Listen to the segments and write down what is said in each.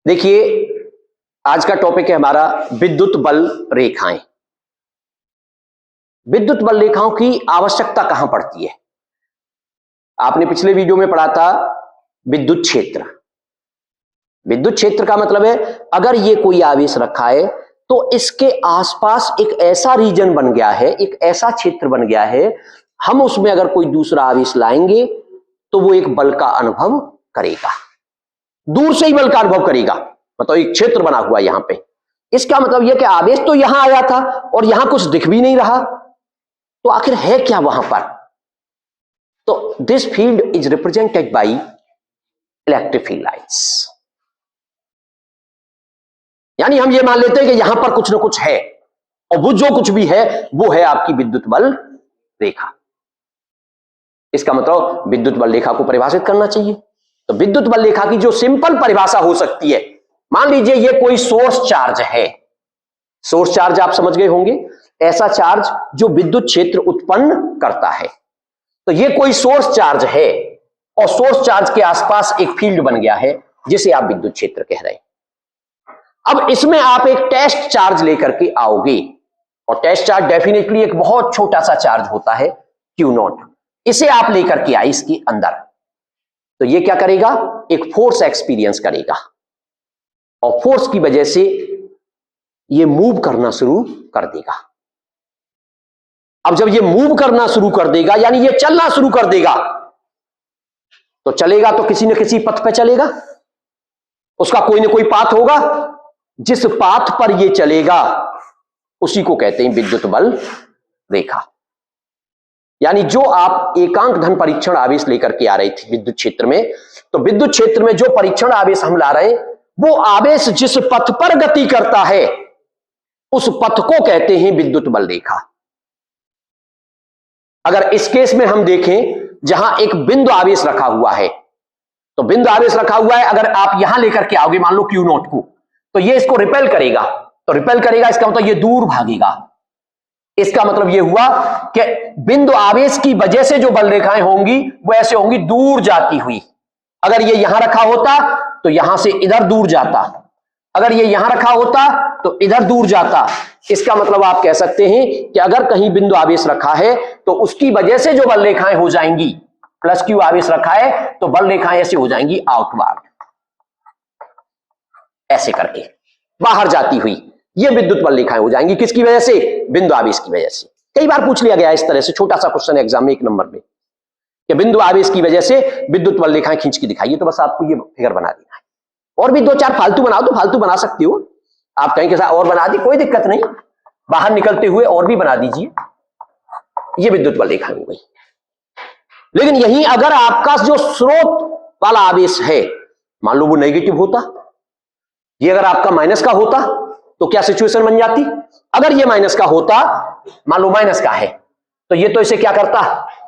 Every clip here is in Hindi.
देखिए, आज का टॉपिक है हमारा विद्युत बल रेखाएं। विद्युत बल रेखाओं की आवश्यकता कहां पड़ती है? आपने पिछले वीडियो में पढ़ा था विद्युत क्षेत्र। विद्युत क्षेत्र का मतलब है अगर ये कोई आवेश रखा है तो इसके आसपास एक ऐसा रीजन बन गया है, एक ऐसा क्षेत्र बन गया है, हम उसमें अगर कोई दूसरा आवेश लाएंगे तो वो एक बल का अनुभव करेगा, दूर से ही बल का अनुभव करेगा। मतलब एक क्षेत्र बना हुआ यहां पे, इसका मतलब यह कि आवेश तो यहां आया था और यहां कुछ दिख भी नहीं रहा, तो आखिर है क्या वहां पर? तो this field is represented by electric field lines. यानी हम ये मान लेते हैं कि यहां पर कुछ ना कुछ है और वो जो कुछ भी है वो है आपकी विद्युत बल रेखा। इसका मतलब विद्युत बल रेखा को परिभाषित करना चाहिए। तो विद्युत बल रेखा की जो सिंपल परिभाषा हो सकती है, मान लीजिए ये कोई सोर्स चार्ज है। सोर्स चार्ज आप समझ गए होंगे, ऐसा चार्ज जो विद्युत क्षेत्र उत्पन्न करता है। तो ये कोई सोर्स चार्ज है और सोर्स चार्ज के आसपास एक फील्ड बन गया है जिसे आप विद्युत क्षेत्र कह रहे हैं। अब इसमें आप एक टेस्ट चार्ज लेकर के आओगे और टेस्ट चार्ज डेफिनेटली एक बहुत छोटा सा चार्ज होता है Q0, इसे आप लेकर के आए इसके अंदर, तो ये क्या करेगा? एक फोर्स एक्सपीरियंस करेगा और फोर्स की वजह से ये मूव करना शुरू कर देगा। अब जब ये मूव करना शुरू कर देगा यानी ये चलना शुरू कर देगा, तो चलेगा तो किसी न किसी पथ पे चलेगा, उसका कोई ना कोई पाथ होगा, जिस पाथ पर ये चलेगा उसी को कहते हैं विद्युत बल रेखा। यानी जो आप एकांक धन परीक्षण आवेश लेकर के आ रहे थे विद्युत क्षेत्र में, तो विद्युत क्षेत्र में जो परीक्षण आवेश हम ला रहे हैं वो आवेश जिस पथ पर गति करता है उस पथ को कहते हैं विद्युत बल रेखा। अगर इस केस में हम देखें जहां एक बिंदु आवेश रखा हुआ है, तो बिंदु आवेश रखा हुआ है, अगर आप यहां लेकर के आओगे मान लो Q0 को, तो ये इसको रिपेल करेगा। तो रिपेल करेगा इसका मतलब ये दूर भागेगा। इसका मतलब ये हुआ कि बिंदु आवेश की वजह से जो बल रेखाएं होंगी वो ऐसे होंगी दूर जाती हुई। अगर ये यहां रखा होता तो यहां से इधर दूर जाता, अगर ये यहां रखा होता तो इधर दूर जाता। इसका मतलब आप कह सकते हैं कि अगर कहीं बिंदु आवेश रखा है तो उसकी वजह से जो बल रेखाएं हो जाएंगी, प्लस Q आवेश रखा है तो बल रेखाएं ऐसे हो जाएंगी आउटवर्ड, ऐसे करके बाहर जाती हुई ये विद्युत बल रेखाएं हो जाएंगी। किसकी वजह से? बिंदु आवेश की वजह से। कई बार पूछ लिया गया इस तरह से, छोटा सा क्वेश्चन एग्जाम में 1 नंबर में, कि बिंदु आवेश की वजह से विद्युत बल रेखाएं खींच के दिखाइए। तो बस आपको ये फिगर बना देना है, और भी 2-4 फालतू बनाओ तो फालतू बना सकते हो आप, कहीं के साथ और बना दी कोई दिक्कत नहीं, बाहर निकलते हुए और भी बना दीजिए। ये विद्युत बल रेखाएं हो गई। लेकिन यहीं अगर आपका जो स्रोत वाला आवेश है मान लो वो नेगेटिव होता, ये अगर आपका माइनस का होता तो क्या सिचुएशन बन जाती? अगर ये माइनस का होता, मान लो माइनस का है, तो ये तो इसे क्या करता?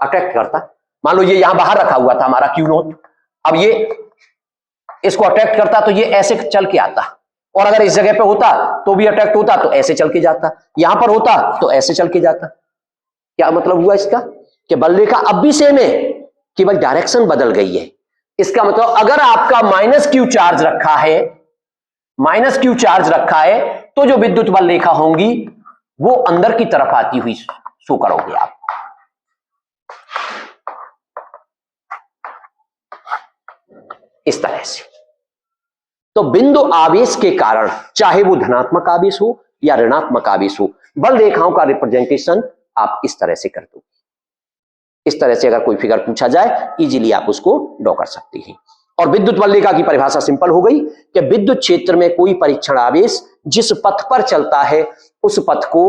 अट्रैक्ट करता। मान लो ये यहां बाहर रखा हुआ था हमारा Q0, अब ये इसको अट्रैक्ट करता तो ये ऐसे चल के आता, और अगर इस जगह पे होता तो भी अट्रैक्ट होता तो ऐसे चल के जाता, यहां पर होता तो ऐसे चल के जाता। क्या मतलब हुआ इसका? कि बल रेखा अब भी सेम है, केवल डायरेक्शन बदल गई है। इसका मतलब अगर आपका -Q चार्ज रखा है, -Q चार्ज रखा है, तो जो विद्युत बल रेखा होंगी वो अंदर की तरफ आती हुई शो करोगे आप। इस तरह से तो बिंदु आवेश के कारण, चाहे वो धनात्मक आवेश हो या ऋणात्मक आवेश हो, बल रेखाओं का रिप्रेजेंटेशन आप इस तरह से कर दो। इस तरह से अगर कोई फिगर पूछा जाए इजीली आप उसको ड्रॉ कर सकते हैं। और विद्युत बल रेखा की परिभाषा सिंपल हो गई कि विद्युत क्षेत्र में कोई परीक्षण आवेश जिस पथ पर चलता है उस पथ को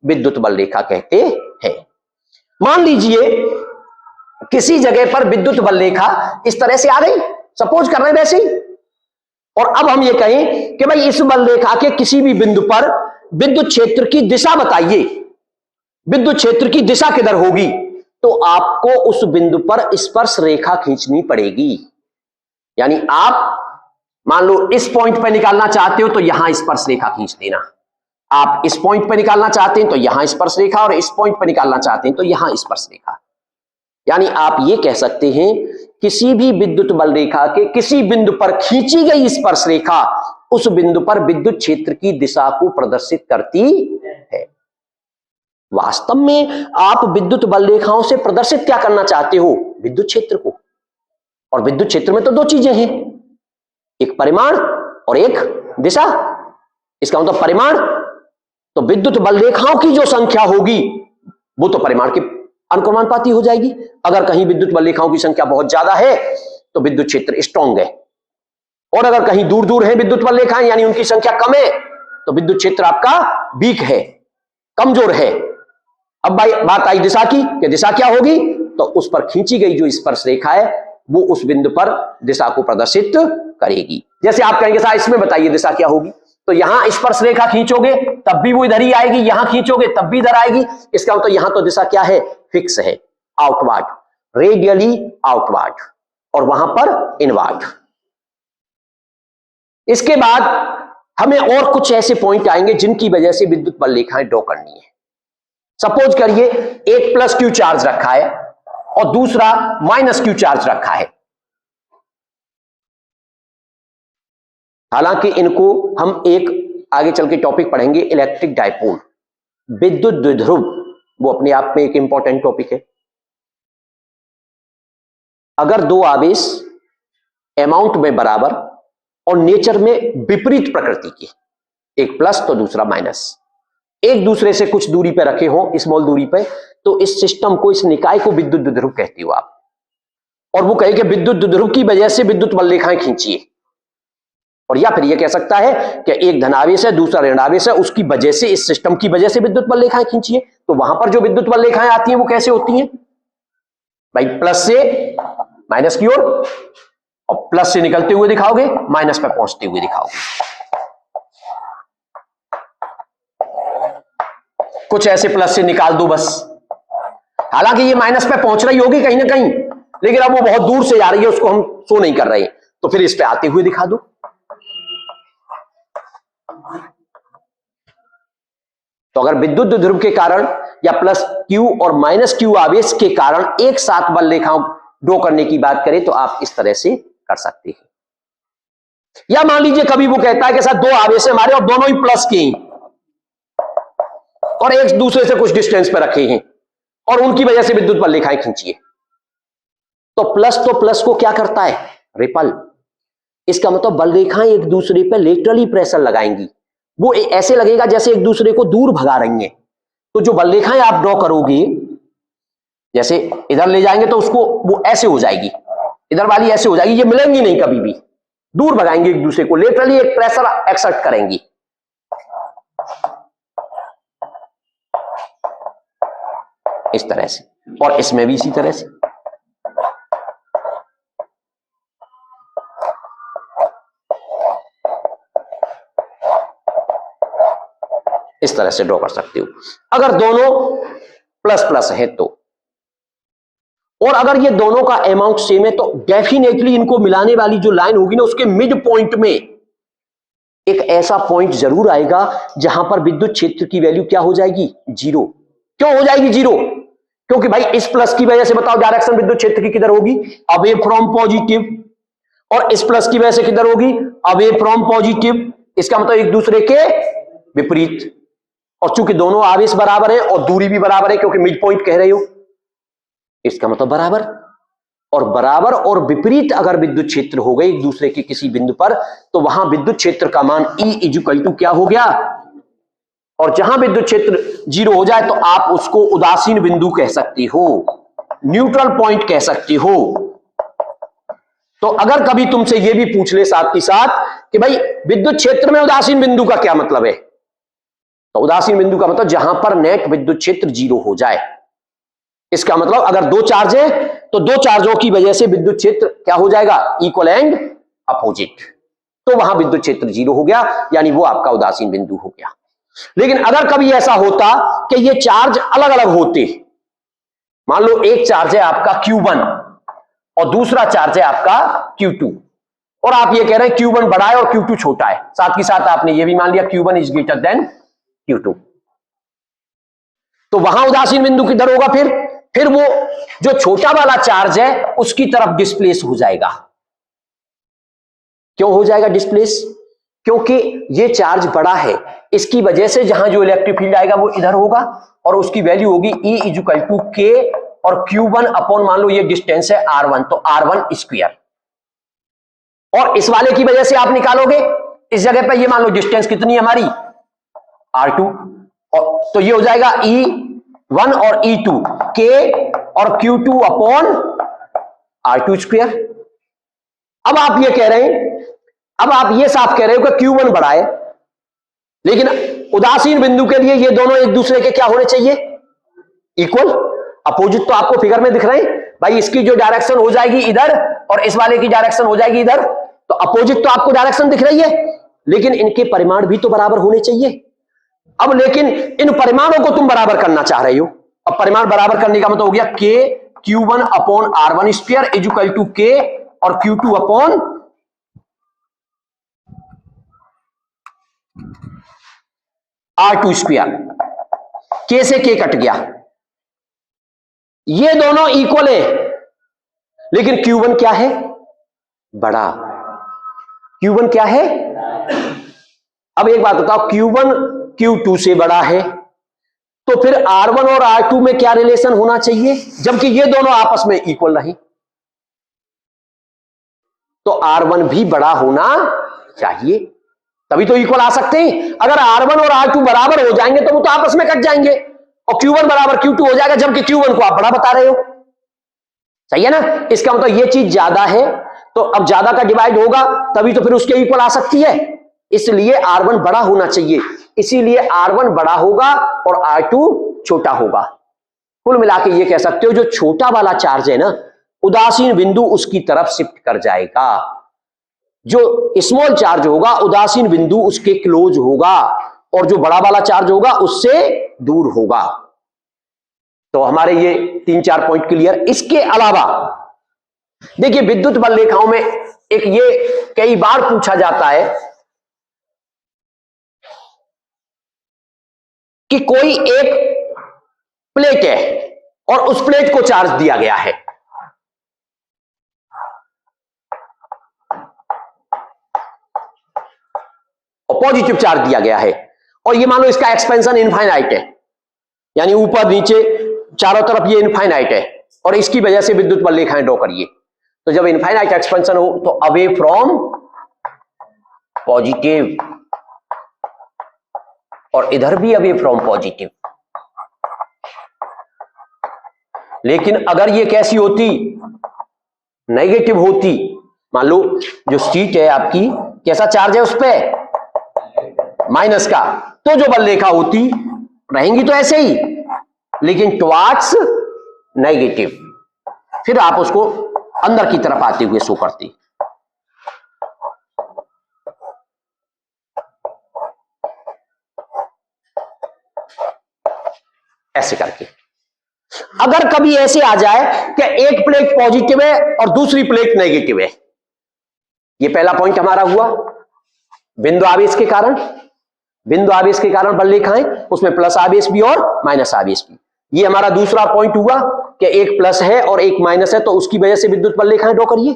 विद्युत बल रेखा कहते हैं। मान लीजिए किसी जगह पर विद्युत बल रेखा इस तरह से आ गई, सपोज कर रहे हैं वैसे ही, और अब हम ये कहें कि भाई इस बल रेखा के किसी भी बिंदु पर विद्युत क्षेत्र की दिशा बताइए, विद्युत क्षेत्र की दिशा किधर होगी, तो आपको उस बिंदु पर स्पर्श रेखा खींचनी पड़ेगी। यानी आप मान लो इस पॉइंट पर निकालना चाहते हो तो यहां स्पर्श रेखा खींच देना, आप इस पॉइंट पर निकालना चाहते हैं तो यहां स्पर्श रेखा, और इस पॉइंट पर निकालना चाहते हैं तो यहां स्पर्श रेखा। यानी आप ये कह सकते हैं किसी भी विद्युत बल रेखा के किसी बिंदु पर खींची गई स्पर्श रेखा उस बिंदु पर विद्युत क्षेत्र की दिशा को प्रदर्शित करती है। वास्तव में आप विद्युत बल रेखाओं से प्रदर्शित क्या करना चाहते हो? विद्युत क्षेत्र को। और विद्युत क्षेत्र में तो दो चीजें हैं, एक परिमाण और एक दिशा। इसका मतलब परिमाण तो विद्युत बल रेखाओं की जो संख्या होगी वो तो परिमाण के अनुक्रमानुपाती हो जाएगी। अगर कहीं विद्युत बल रेखाओं की संख्या बहुत ज्यादा है तो विद्युत क्षेत्र स्ट्रांग है, और अगर कहीं दूर दूर है विद्युत बल रेखाएं यानी उनकी संख्या कम है तो विद्युत क्षेत्र आपका वीक है, कमजोर है। अब भाई बात आई दिशा की कि दिशा क्या होगी, तो उस पर खींची गई जो स्पर्श रेखा है वो उस बिंदु पर दिशा को प्रदर्शित करेगी। जैसे आप कहेंगे साहब इसमें बताइए दिशा क्या होगी, तो यहां स्पर्श रेखा खींचोगे तब भी वो इधर ही आएगी, यहां खींचोगे तब भी इधर आएगी। इसका मतलब यहां तो दिशा क्या है, फिक्स है, आउटवर्ड, रेडियली आउटवर्ड, और वहां पर इनवर्ड। इसके बाद हमें और कुछ ऐसे पॉइंट आएंगे जिनकी वजह से विद्युत बल रेखाएं ड्रॉ करनी है। सपोज करिए एक प्लस क्यू चार्ज रखा है और दूसरा माइनस क्यू चार्ज रखा है। हालांकि इनको हम एक आगे चल के टॉपिक पढ़ेंगे, इलेक्ट्रिक डायपोल, विद्युत द्विध्रुव, वो अपने आप में एक इंपॉर्टेंट टॉपिक है। अगर दो आवेश अमाउंट में बराबर और नेचर में विपरीत प्रकृति के, एक प्लस तो दूसरा माइनस, एक दूसरे से कुछ दूरी पर रखे हो, स्मॉल दूरी पर, तो इस सिस्टम को, इस निकाय को विद्युत द्विध्रुव कहते हो आप। और वो कहे कि विद्युत द्विध्रुव की वजह से विद्युत बल रेखाएं खींचिए, और या फिर ये कह सकता है कि एक धनावेश है दूसरा ऋणावेश है, उसकी वजह से, इस सिस्टम की वजह से विद्युत बल रेखाएं खींचिए। तो वहां पर जो विद्युत बल रेखाएं आती हैं वो कैसे होती हैं भाई, प्लस से माइनस की ओर, और प्लस से निकलते हुए दिखाओगे, माइनस पर पहुंचते हुए दिखाओगे। कुछ ऐसे प्लस से निकाल दो बस। हालांकि ये माइनस पे पहुंच रही होगी कहीं ना कहीं, लेकिन अब वो बहुत दूर से जा रही है, उसको हम शो नहीं कर रहे, तो फिर इस पे आते हुए दिखा दो। तो अगर विद्युत द्विध्रुव के कारण या प्लस क्यू और माइनस क्यू आवेश के कारण एक साथ बल रेखाओं ड्रॉ करने की बात करें तो आप इस तरह से कर सकते हैं। या मान लीजिए कभी वो कहता है कि साथ दो आवेश है हमारे और दोनों ही प्लस के हैं और एक दूसरे से कुछ डिस्टेंस पर रखे हैं और उनकी वजह से विद्युत बल रेखाएं खींचिए, तो प्लस को क्या करता है, रिपल। इसका मतलब बल रेखाएं एक दूसरे पर लेटरली प्रेशर लगाएंगी, वो ऐसे लगेगा जैसे एक दूसरे को दूर भगा रही हैं। तो जो बल रेखाएं आप ड्रॉ करोगे, जैसे इधर ले जाएंगे तो उसको वो ऐसे हो जाएगी, इधर वाली ऐसे हो जाएगी, ये मिलेंगी नहीं कभी भी, दूर भगाएंगे एक दूसरे को, लेटरली एक प्रेशर एक्सर्ट करेंगी। इस तरह से, और इसमें भी इसी तरह से। इस तरह से ड्रॉ कर सकते हो अगर दोनों प्लस प्लस है तो। और अगर ये दोनों का अमाउंट सेम है तो डेफिनेटली इनको मिलाने वाली जो लाइन होगी ना, उसके मिड पॉइंट में एक ऐसा पॉइंट जरूर आएगा जहां पर विद्युत क्षेत्र की वैल्यू क्या हो जाएगी, जीरो। क्यों हो जाएगी जीरो? क्योंकि भाई इस प्लस की वजह से बताओ डायरेक्शन विद्युत क्षेत्र की किधर होगी, अवे फ्रॉम पॉजिटिव, और इस प्लस की वजह से किधर होगी, अवे फ्रॉम पॉजिटिव। इसका मतलब एक दूसरे के विपरीत। और चूंकि दोनों आवेश बराबर है और दूरी भी बराबर है, क्योंकि मिड पॉइंट कह रहे हो, इसका मतलब बराबर। और बराबर और विपरीत अगर विद्युत क्षेत्र हो गए एक दूसरे के किसी बिंदु पर, तो वहां विद्युत क्षेत्र का मान E इक्वल टू क्या हो गया, और जहां विद्युत क्षेत्र जीरो हो जाए तो आप उसको उदासीन बिंदु कह सकते हो, न्यूट्रल पॉइंट कह सकते हो। तो अगर कभी तुमसे यह भी पूछ ले साथ ही साथ कि भाई विद्युत क्षेत्र में उदासीन बिंदु का क्या मतलब है, तो उदासीन बिंदु का मतलब जहां पर नेट विद्युत क्षेत्र जीरो हो जाए। इसका मतलब अगर दो चार्ज है तो दो चार्जों की वजह से विद्युत क्षेत्र क्या हो जाएगा, इक्वल एंड अपोजिट, तो वहां विद्युत क्षेत्र जीरो हो गया, यानी वो आपका उदासीन बिंदु हो गया। लेकिन अगर कभी ऐसा होता कि ये चार्ज अलग अलग होते, मान लो एक चार्ज है आपका Q1 और दूसरा चार्ज है आपका Q2, और आप ये कह रहे हैं Q1 बड़ा है और Q2 छोटा है, साथ ही साथ आपने ये भी मान लिया Q1 is greater than Q2, तो वहां उदासीन बिंदु किधर होगा, फिर वो जो छोटा वाला चार्ज है उसकी तरफ डिस्प्लेस हो जाएगा। क्यों हो जाएगा डिस्प्लेस? क्योंकि ये चार्ज बड़ा है, इसकी वजह से जहां जो इलेक्ट्रिक फील्ड आएगा वो इधर होगा और उसकी वैल्यू होगी E इक्वल टू K और Q1 अपॉन, मान लो ये डिस्टेंस है R1, तो R1 स्क्वायर। और इस वाले की वजह से आप निकालोगे, इस जगह पे ये मान लो डिस्टेंस कितनी है हमारी R2, और तो ये हो जाएगा E1 और E2 K और Q2 अपॉन R2 स्क्वायर। अब आप ये कह रहे हैं, अब आप ये साफ कह रहे हो कि Q1 बड़ा है, लेकिन उदासीन बिंदु के लिए ये दोनों एक दूसरे के क्या होने चाहिए, इक्वल, अपोजिट। तो आपको फिगर में दिख रहे हैं भाई, इसकी जो डायरेक्शन हो जाएगी इधर और इस वाले की डायरेक्शन हो जाएगी इधर, तो अपोजिट तो आपको डायरेक्शन दिख रही है, लेकिन इनके परिमाण भी तो बराबर होने चाहिए। अब लेकिन इन परिमाणों को तुम बराबर करना चाह रहे हो। अब परिमाण बराबर करने का मतलब हो गया K Q1 upon R1 square equal to K और Q2 upon R2 square. K से K कट गया, ये दोनों इक्वल है, लेकिन Q1 क्या है, बड़ा। Q1 क्या है, अब एक बात बताओ, Q1 Q2 से बड़ा है, तो फिर R1 और R2 में क्या रिलेशन होना चाहिए, जबकि ये दोनों आपस में इक्वल रहे, तो R1 भी बड़ा होना चाहिए, तभी तो इक्वल आ सकते हैं। अगर R1 और R2 बराबर हो जाएंगे तो वो तो आपस में कट जाएंगे और Q1 बराबर Q2 हो जाएगा, जबकि Q1 को आप बड़ा बता रहे हो। सही है ना, इसका मतलब ये चीज ज्यादा है, तो अब ज्यादा का डिवाइड होगा तभी तो फिर उसके इक्वल आ सकती है, इसलिए R1 बड़ा होना चाहिए, इसीलिए R1 बड़ा होगा और R2 छोटा होगा। कुल मिला के ये कह सकते हो जो छोटा वाला चार्ज है ना, उदासीन बिंदु उसकी तरफ शिफ्ट कर जाएगा, जो स्मॉल चार्ज होगा उदासीन बिंदु उसके क्लोज होगा, और जो बड़ा वाला चार्ज होगा उससे दूर होगा। तो हमारे ये 3-4 पॉइंट क्लियर। इसके अलावा देखिए, विद्युत बल रेखाओं में एक ये कई बार पूछा जाता है कि कोई एक प्लेट है और उस प्लेट को चार्ज दिया गया है, और पॉजिटिव चार्ज दिया गया है, और ये मान लो इसका एक्सपेंशन इनफाइनाइट है, यानी ऊपर नीचे चारों तरफ ये इनफाइनाइट है, और इसकी वजह से विद्युत बल रेखाएं ड्रॉ करिए। तो जब इनफाइनाइट एक्सपेंशन हो तो अवे फ्रॉम पॉजिटिव, और इधर भी अवे फ्रॉम पॉजिटिव। लेकिन अगर ये कैसी होती, नेगेटिव होती, मान लो जो शीट है आपकी कैसा चार्ज है उस पर माइनस का, तो जो बल रेखा होती रहेंगी तो ऐसे ही, लेकिन टुवार्ड्स नेगेटिव, फिर आप उसको अंदर की तरफ आते हुए शो करती। ऐसे करके अगर कभी ऐसे आ जाए कि एक प्लेट पॉजिटिव है और दूसरी प्लेट नेगेटिव है, ये पहला पॉइंट हमारा हुआ बिंदु आवेश के कारण। बिंदु आवेश के कारण बल रेखाएं, उसमें प्लस आवेश भी और माइनस आवेश भी। ये हमारा दूसरा पॉइंट हुआ कि एक प्लस है और एक माइनस है, तो उसकी वजह से विद्युत बल रेखाएं ड्रॉ करिए,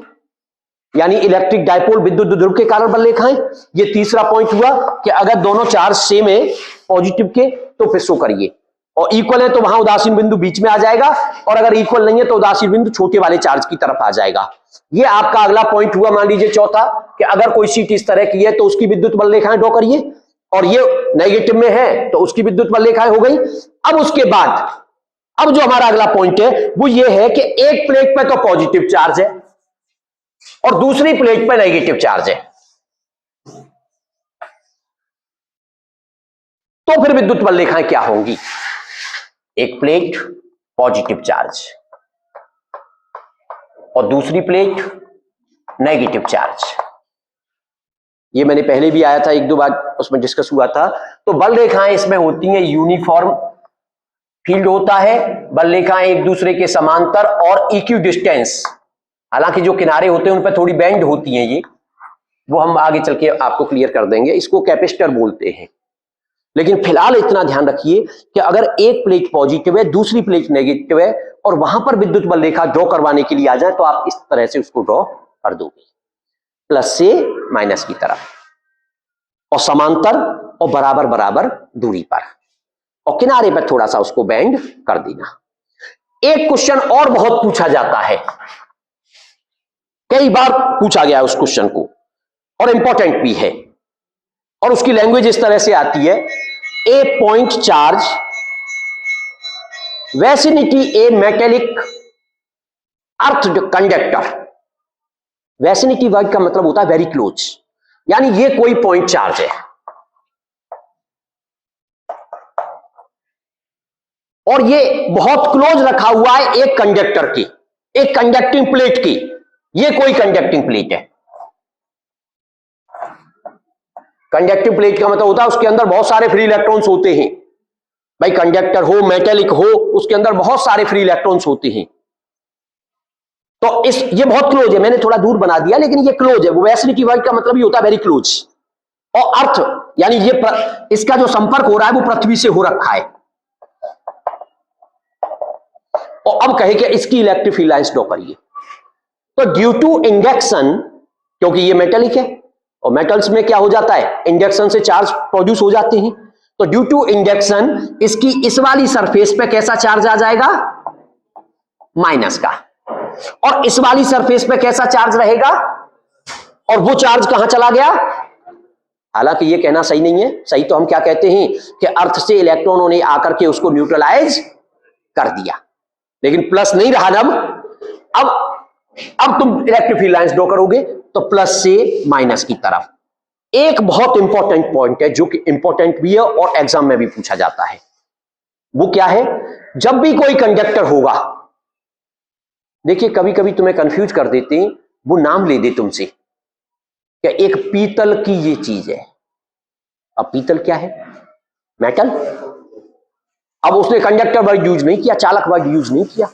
यानी इलेक्ट्रिक डायपोल विद्युत ध्रुव के कारण बल रेखाएं। ये तीसरा पॉइंट हुआ कि अगर दोनों चार्ज सेम है पॉजिटिव के तो फिर शो करिए, और इक्वल है तो वहां उदासीन बिंदु बीच में आ जाएगा, और अगर इक्वल नहीं है तो उदासीन बिंदु छोटे वाले चार्ज की तरफ आ जाएगा। ये आपका अगला पॉइंट हुआ। मान लीजिए चौथा कि अगर कोई शीट इस तरह की है तो उसकी विद्युत बल रेखाएं ड्रॉ करिए, और ये नेगेटिव में है तो उसकी विद्युत बल रेखाएं हो गई। अब उसके बाद अब जो हमारा अगला पॉइंट है वो ये है कि एक प्लेट पे तो पॉजिटिव चार्ज है और दूसरी प्लेट पे नेगेटिव चार्ज है, तो फिर विद्युत बल रेखाएं क्या होंगी? एक प्लेट पॉजिटिव चार्ज और दूसरी प्लेट नेगेटिव चार्ज। ये मैंने पहले भी आया था, 1-2 बार उसमें डिस्कस हुआ था। तो बल रेखाएं इसमें होती हैं, यूनिफॉर्म फील्ड होता है, बल रेखाएं एक दूसरे के समांतर और इक्वी डिस्टेंस, हालांकि जो किनारे होते हैं उन पर थोड़ी बेंड होती हैं, ये वो हम आगे चल के आपको क्लियर कर देंगे, इसको कैपेसिटर बोलते हैं। लेकिन फिलहाल इतना ध्यान रखिए कि अगर एक प्लेट पॉजिटिव है दूसरी प्लेट नेगेटिव है और वहां पर विद्युत बल रेखा ड्रॉ करवाने के लिए आ जाए तो आप इस तरह से उसको ड्रॉ कर दोगे, प्लस से माइनस की तरफ। और समांतर और बराबर बराबर दूरी पर, और किनारे पर थोड़ा सा उसको बेंड कर देना। एक क्वेश्चन और बहुत पूछा जाता है, कई बार पूछा गया उस क्वेश्चन को, और इंपॉर्टेंट भी है, और उसकी लैंग्वेज इस तरह से आती है, ए पॉइंट चार्ज वेसिनिटी ए मेटेलिक अर्थ कंडक्टर। वेसिनिटी वर्ड का मतलब होता है वेरी क्लोज, यानी ये कोई पॉइंट चार्ज है और ये बहुत क्लोज रखा हुआ है एक कंडक्टर की, एक कंडक्टिंग प्लेट की। ये कोई कंडक्टिंग प्लेट है। कंडक्टिंग प्लेट का मतलब होता है उसके अंदर बहुत सारे फ्री इलेक्ट्रॉन्स होते हैं। भाई कंडक्टर हो, मेटेलिक हो, उसके अंदर बहुत सारे फ्री इलेक्ट्रॉन्स होते हैं। तो ये बहुत क्लोज है, मैंने थोड़ा दूर बना दिया लेकिन ये क्लोज है। वो वेसिनिटी वर्ड का मतलब ही होता है वेरी क्लोज। और अर्थ यानी ये इसका जो संपर्क हो रहा है वो पृथ्वी से हो रखा है। और अब कहे कि इसकी इलेक्ट्रिक फील्ड लाइंस ड्रॉ करिए। तो ड्यू टू इंडक्शन, क्योंकि ये मेटेलिक है और मेटल्स में क्या हो जाता है, इंडक्शन से चार्ज प्रोड्यूस हो जाते हैं। तो ड्यू टू इंडक्शन इसकी इस वाली सरफेस पे कैसा चार्ज आ जाएगा, माइनस का, और इस वाली सरफेस पे कैसा चार्ज रहेगा, और वो चार्ज कहां चला गया। हालांकि ये कहना सही नहीं है, सही तो हम क्या कहते हैं कि अर्थ से इलेक्ट्रॉनों ने आकर के उसको न्यूट्रलाइज कर दिया, लेकिन प्लस नहीं रहा जब। अब तुम इलेक्ट्रिक फील्ड लाइंस ड्रॉ करोगे तो प्लस से माइनस की तरफ। एक बहुत इंपॉर्टेंट पॉइंट है जो कि इंपॉर्टेंट भी है और एग्जाम में भी पूछा जाता है, वो क्या है, जब भी कोई कंडक्टर होगा, देखिए कभी कभी तुम्हें कंफ्यूज कर देते हैं, वो नाम ले दे तुमसे क्या एक पीतल की ये चीज है। अब पीतल क्या है, मेटल। अब उसने कंडक्टर वर्ड यूज नहीं किया, चालक वर्ड यूज नहीं किया,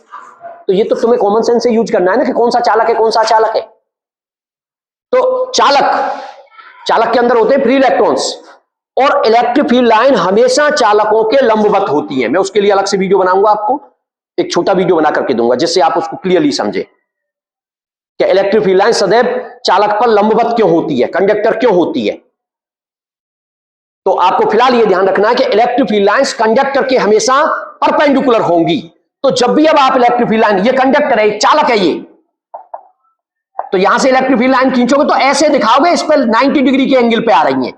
तो ये तो तुम्हें कॉमन सेंस से यूज करना है ना कि कौन सा चालक है कौन सा अचालक है। तो चालक के अंदर होते हैं फ्री इलेक्ट्रॉन्स, और इलेक्ट्रिक फील्ड लाइन हमेशा चालकों के लंबवत होती है। मैं उसके लिए अलग से वीडियो बनाऊंगा, आपको एक छोटा वीडियो बना करके दूंगा जिससे आप उसको क्लियरली समझे कि इलेक्ट्रिक फील्ड लाइन सदैव चालक पर लंबवत क्यों होती है, कंडक्टर क्यों होती है। तो आपको फिलहाल ये ध्यान रखना है कि इलेक्ट्रिक फील्ड लाइंस कंडक्टर के हमेशा परपेंडिकुलर होंगी। तो जब भी अब आप इलेक्ट्रिक फील्ड लाइन, ये कंडक्टर है, चालक है ये, तो यहां से इलेक्ट्रिक फील्ड लाइन खींचोगे तो ऐसे दिखाओगे इस पर 90 डिग्री के एंगल पे आ रही है,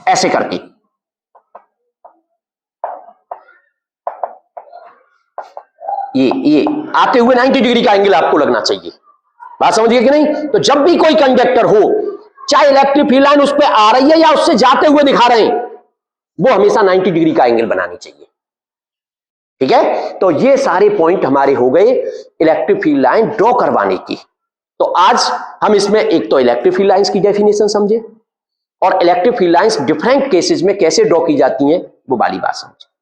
ऐसे करके। ये आते हुए 90 डिग्री का एंगल आपको लगना चाहिए। बात समझिए कि नहीं। तो जब भी कोई कंडक्टर हो, चाहे इलेक्ट्रिक फील्ड लाइन उस पर आ रही है या उससे जाते हुए दिखा रहे हैं, वो हमेशा 90 डिग्री का एंगल बनानी चाहिए। ठीक है, तो ये सारे पॉइंट हमारे हो गए इलेक्ट्रिक फील्ड लाइन ड्रॉ करवाने की। तो आज हम इसमें एक तो इलेक्ट्रिक फील्ड लाइंस की डेफिनेशन समझे और electric field lines different cases में कैसे ड्रॉ की जाती हैं वो वाली बात समझे।